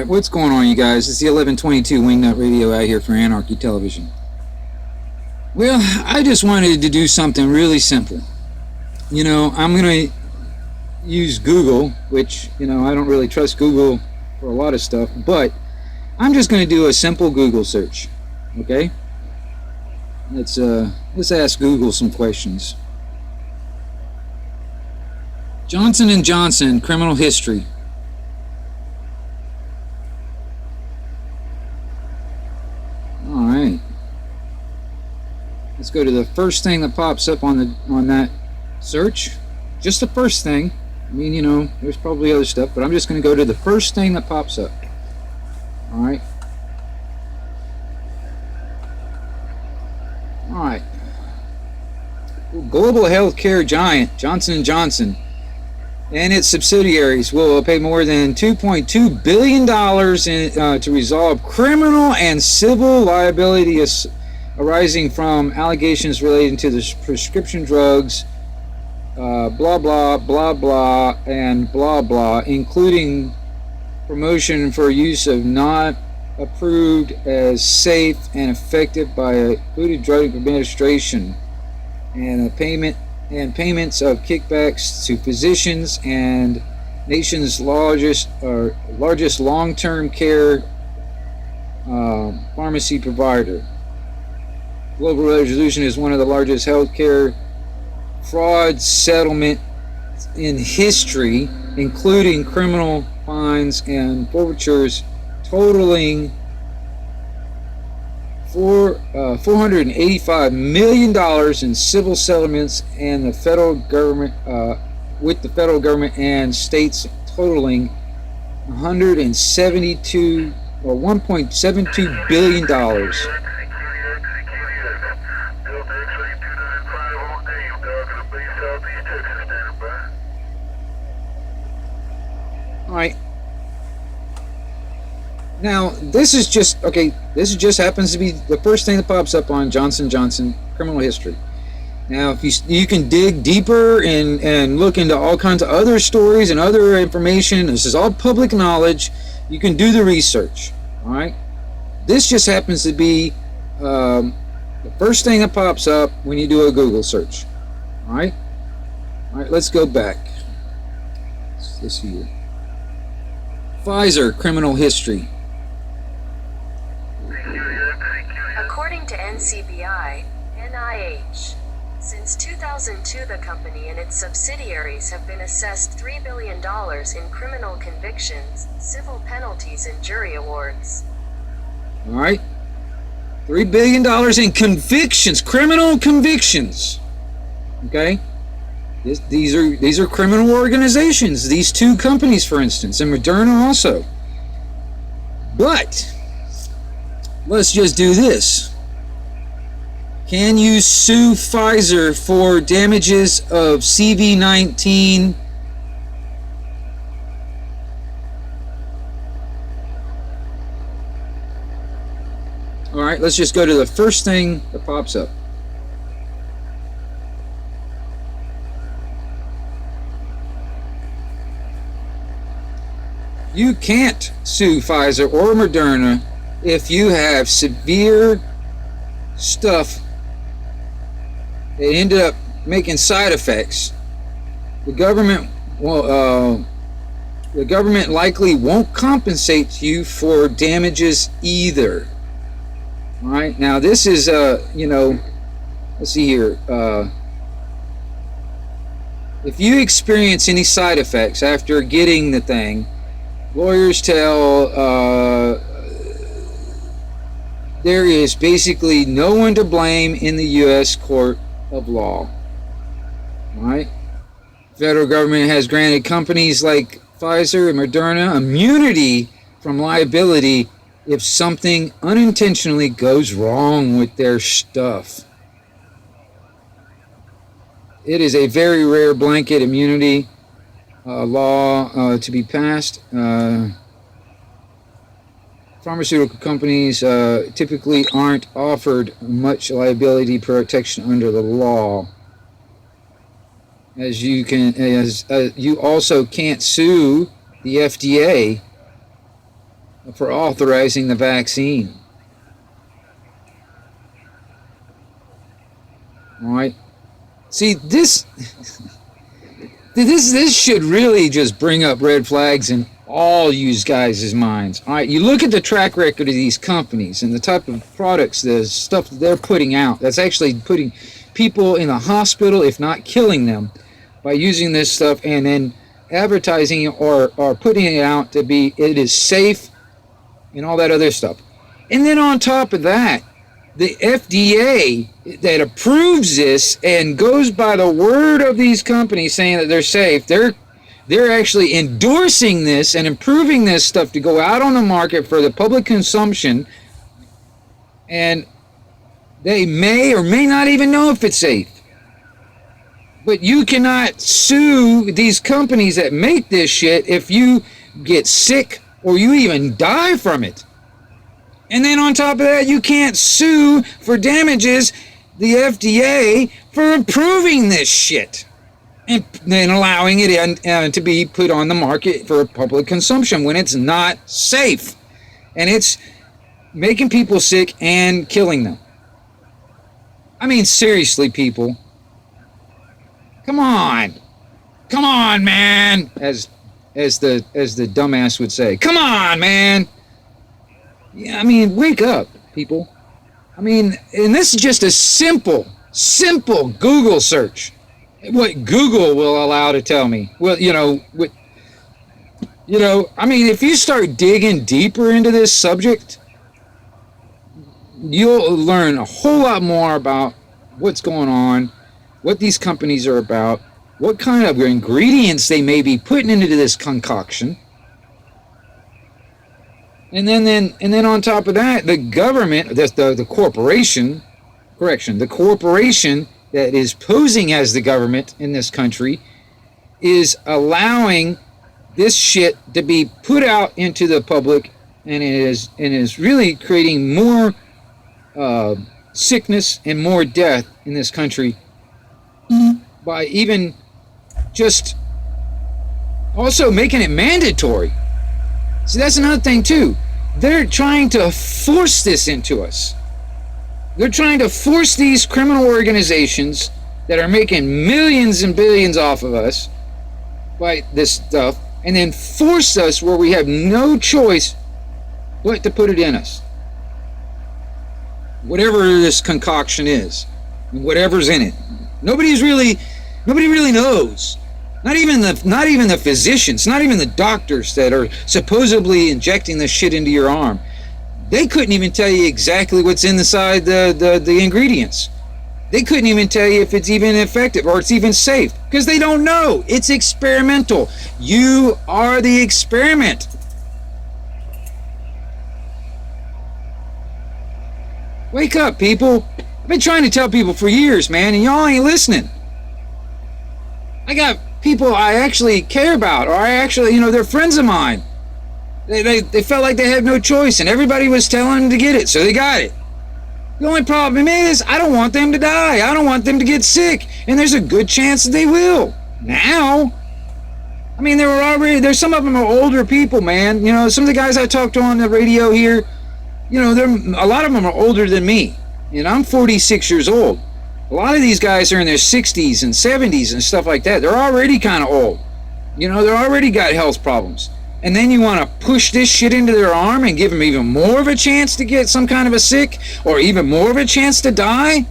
Alright, what's going on, you guys? It's the 1122 Wingnut Radio out here for Anarchy Television. Well, I just wanted to do something really simple. You know, I'm going to use Google, which, you know, I don't really trust Google for a lot of stuff, but I'm just going to do a simple Google search. Okay? Let's ask Google some questions. Johnson & Johnson, criminal history. Alright. Let's go to the first thing that pops up on that search. Just the first thing. I mean, you know, there's probably other stuff, but I'm just going to go to the first thing that pops up. Alright. Alright. Global healthcare giant Johnson & Johnson and its subsidiaries will pay more than $2.2 billion to resolve criminal and civil liability arising from allegations relating to the prescription drugs, blah, blah, blah, blah, and blah, blah, including promotion for use of not approved as safe and effective by a Food and Drug Administration, and payments of kickbacks to physicians and nation's largest long-term care pharmacy provider. Global Resolution is one of the largest healthcare fraud settlements in history, including criminal fines and forfeitures totaling $485 million in civil settlements and the federal government with the federal government and states totaling $1.72 billion. All right. Now, this is just happens to be the first thing that pops up on Johnson & Johnson criminal history. Now, if you can dig deeper and look into all kinds of other stories and other information, this is all public knowledge, you can do the research, all right? This just happens to be the first thing that pops up when you do a Google search, all right? All right, let's go back. What's this here? Pfizer criminal history. According to NCBI, NIH, since 2002 the company and its subsidiaries have been assessed $3 billion in criminal convictions, civil penalties and jury awards. Alright? $3 billion in convictions, criminal convictions. Okay? These are criminal organizations. These two companies, for instance, and Moderna also. But let's just do this. Can you sue Pfizer for damages of CV-19? All right, let's just go to the first thing that pops up. You can't sue Pfizer or Moderna if you have severe stuff that ended up making side effects. The government likely won't compensate you for damages either. All right. Now this is let's see here. If you experience any side effects after getting the thing, lawyers tell there is basically no one to blame in the U.S. court of law. All right? Federal government has granted companies like Pfizer and Moderna immunity from liability if something unintentionally goes wrong with their stuff. It is a very rare blanket immunity law to be passed. Pharmaceutical companies typically aren't offered much liability protection under the law. As you also can't sue the FDA for authorizing the vaccine. All right. See, this should really just bring up red flags in all you guys' minds. All right, you look at the track record of these companies and the type of products, the stuff that they're putting out, that's actually putting people in the hospital, if not killing them, by using this stuff and then advertising or putting it out to be, it is safe and all that other stuff. And then on top of that, the FDA that approves this and goes by the word of these companies saying that they're safe, they're actually endorsing this and approving this stuff to go out on the market for the public consumption, and they may or may not even know if it's safe. But you cannot sue these companies that make this shit if you get sick or you even die from it. And then on top of that, you can't sue for damages the FDA for approving this shit and then allowing it to be put on the market for public consumption when it's not safe. And it's making people sick and killing them. I mean, seriously, people. Come on. Come on, man. As the dumbass would say. Come on, man. Yeah, I mean, wake up, people. I mean, and this is just a simple Google search. What Google will allow to tell me. Well, I mean, if you start digging deeper into this subject, you'll learn a whole lot more about what's going on, what these companies are about, what kind of ingredients they may be putting into this concoction. And then on top of that, the government, the corporation that is posing as the government in this country is allowing this shit to be put out into the public, and is really creating more sickness and more death in this country by even just also making it mandatory. See, that's another thing too. They're trying to force this into us. They're trying to force these criminal organizations that are making millions and billions off of us by this stuff, and then force us where we have no choice but to put it in us. Whatever this concoction is, whatever's in it. Nobody really knows. Not even the physicians, not even the doctors that are supposedly injecting this shit into your arm. They couldn't even tell you exactly what's inside the ingredients. They couldn't even tell you if it's even effective or it's even safe, because they don't know. It's experimental. You are the experiment. Wake up, people. I've been trying to tell people for years, man, and y'all ain't listening. I got people I actually care about, or I actually, they're friends of mine. They felt like they had no choice, and everybody was telling them to get it, so they got it. The only problem is, I don't want them to die. I don't want them to get sick, and there's a good chance that they will. Now, I mean, there's some of them are older people, man. Some of the guys I talked to on the radio here, a lot of them are older than me. I'm 46 years old. A lot of these guys are in their 60s and 70s and stuff like that. They're already kind of old. They're already got health problems. And then you want to push this shit into their arm and give them even more of a chance to get some kind of a sick, or even more of a chance to die?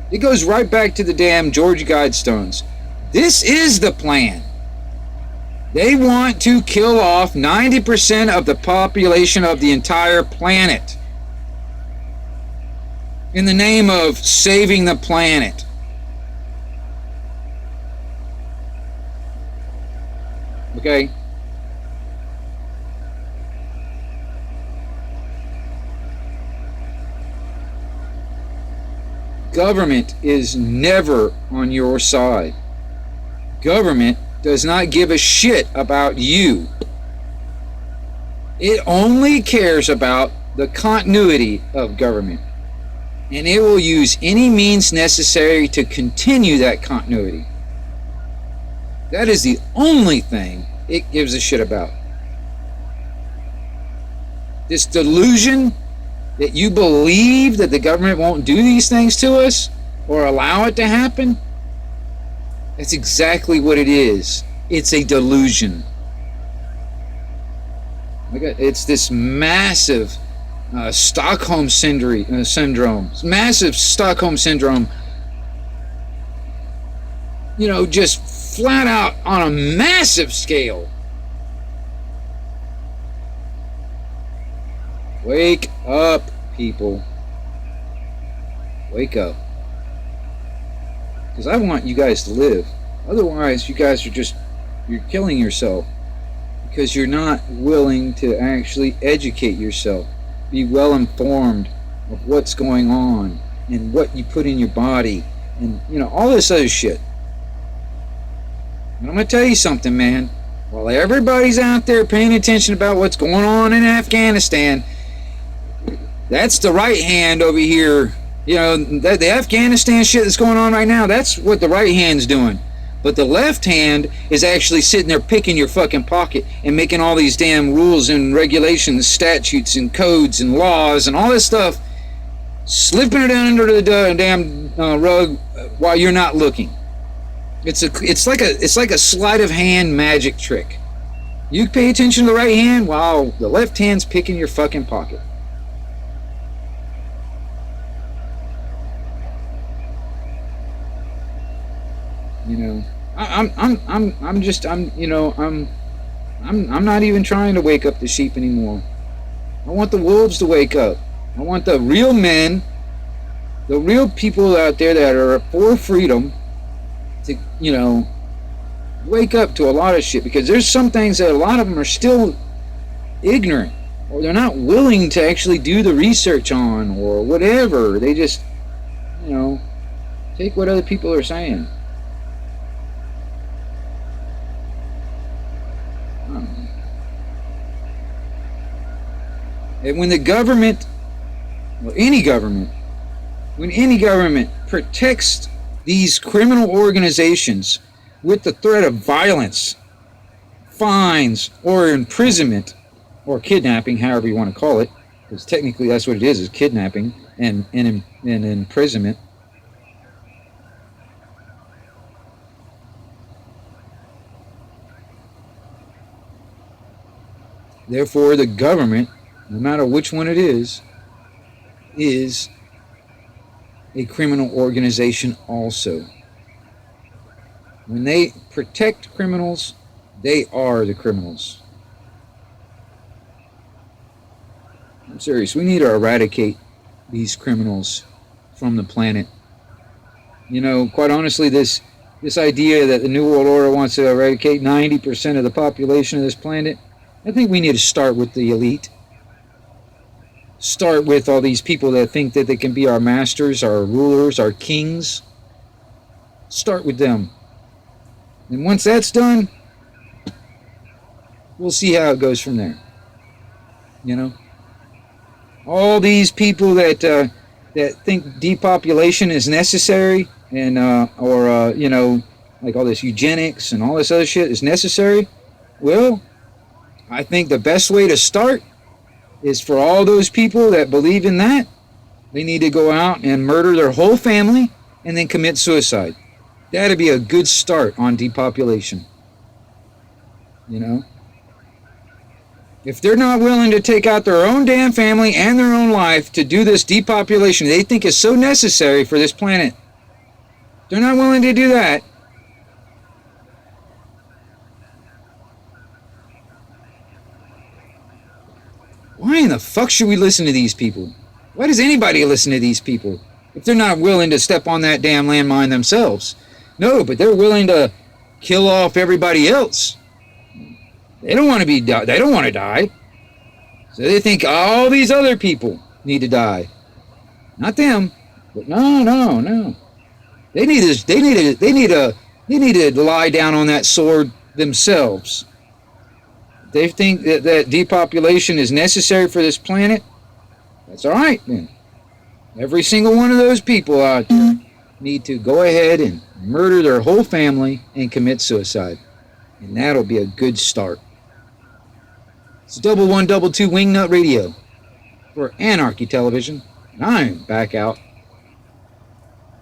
It goes right back to the damn George Guidestones. This is the plan. They want to kill off 90% of the population of the entire planet in the name of saving the planet. Okay? Government is never on your side. Government does not give a shit about you. It only cares about the continuity of government. And it will use any means necessary to continue that continuity. That is the only thing it gives a shit about. This delusion that you believe that the government won't do these things to us or allow it to happen, that's exactly what it is. It's a delusion. It's this massive Stockholm syndrome. Massive Stockholm syndrome. You know, just flat out on a massive scale. Wake up, people. Wake up. Because I want you guys to live. Otherwise, you guys are you're killing yourself. Because you're not willing to actually educate yourself. Be well informed of what's going on and what you put in your body and, you know, all this other shit. And I'm going to tell you something, man. While everybody's out there paying attention about what's going on in Afghanistan, that's the right hand over here. You know, the Afghanistan shit that's going on right now, that's what the right hand's doing. But the left hand is actually sitting there picking your fucking pocket and making all these damn rules and regulations, statutes and codes and laws and all this stuff, slipping it under the damn rug while you're not looking. It's like a sleight of hand magic trick. You pay attention to the right hand while the left hand's picking your fucking pocket. You know, I'm not even trying to wake up the sheep anymore. I want the wolves to wake up. I want the real men, the real people out there that are for freedom to, you know, wake up to a lot of shit, because there's some things that a lot of them are still ignorant, or they're not willing to actually do the research on, or whatever. They just, you know, take what other people are saying. And when the government, or any government, when any government protects these criminal organizations with the threat of violence, fines, or imprisonment, or kidnapping, however you want to call it, because technically that's what it is kidnapping and imprisonment. Therefore, the government, no matter which one it is a criminal organization also. When they protect criminals, they are the criminals. I'm serious. We need to eradicate these criminals from the planet. You know, quite honestly, this idea that the New World Order wants to eradicate 90% of the population of this planet, I think we need to start with the elite. Start with all these people that think that they can be our masters, our rulers, our kings. Start with them. And once that's done, we'll see how it goes from there. You know? All these people that think depopulation is necessary, and you know, like all this eugenics and all this other shit is necessary, well, I think the best way to start is for all those people that believe in that, they need to go out and murder their whole family and then commit suicide. That'd be a good start on depopulation. You know? If they're not willing to take out their own damn family and their own life to do this depopulation they think is so necessary for this planet, they're not willing to do that, why in the fuck should we listen to these people? Why does anybody listen to these people if they're not willing to step on that damn landmine themselves? No, but they're willing to kill off everybody else. They don't want to they don't want to die. So they think all these other people need to die. Not them. But no. They need to lie down on that sword themselves. They think that depopulation is necessary for this planet. That's all right then. Every single one of those people out there need to go ahead and murder their whole family and commit suicide. And that'll be a good start. It's 1122 Wingnut Radio for Anarchy Television, and I'm back out